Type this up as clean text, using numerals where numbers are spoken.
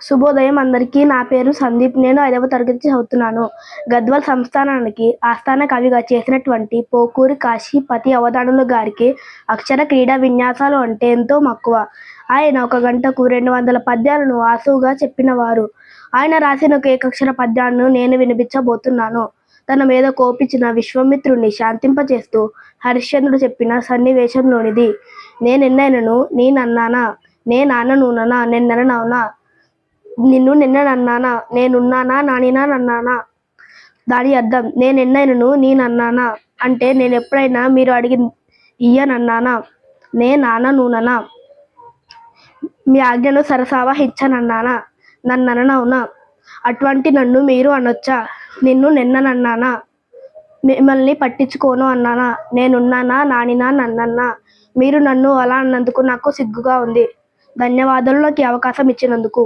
శుభోదయం అందరికీ. నా పేరు సందీప్. నేను 5వ తరగతి చదువుతున్నాను. గద్వాల్ సంస్థానానికి ఆస్థాన కవిగా చేసినటువంటి పోకూరి కాశీపతి అవధానులు గారికి అక్షర క్రీడా విన్యాసాలు అంటే ఎంతో మక్కువ. ఆయన ఒక గంటకు 200 పద్యాలను ఆసువుగా చెప్పినవారు. ఆయన రాసిన ఒక ఏకక్షర పద్యాన్ని నేను వినిపించబోతున్నాను. తన మీద కోపించిన విశ్వామిత్రుణ్ణి శాంతింపచేస్తూ హరిశ్చంద్రుడు చెప్పిన సన్నివేశంలోనిది. నేనెన్నైనను నీనన్నానా, నేనాననూననా, నెన్నెననవునా, నిన్ను నిన్ననన్నానా, నేనున్నానా, నానినా నన్నానా. దాని అర్థం, నేనెన్నైనను నీనన్నానా అంటే నేనెప్పుడైనా మీరు అడిగి ఇయ్యనన్నానా, నేనాననూననా, మీ ఆజ్ఞను సరసావహించనన్నానా, నన్నననవునా. అటువంటి నన్ను మీరు అనొచ్చా? నిన్ను నిన్ననన్నానా, మిమ్మల్ని పట్టించుకోను అన్నానా, నేనున్నానా, నానినా, నన్నన్నా. మీరు నన్ను అలా అన్నందుకు నాకు సిగ్గుగా ఉంది. ధన్యవాదాలు నాకు ఈ అవకాశం ఇచ్చినందుకు.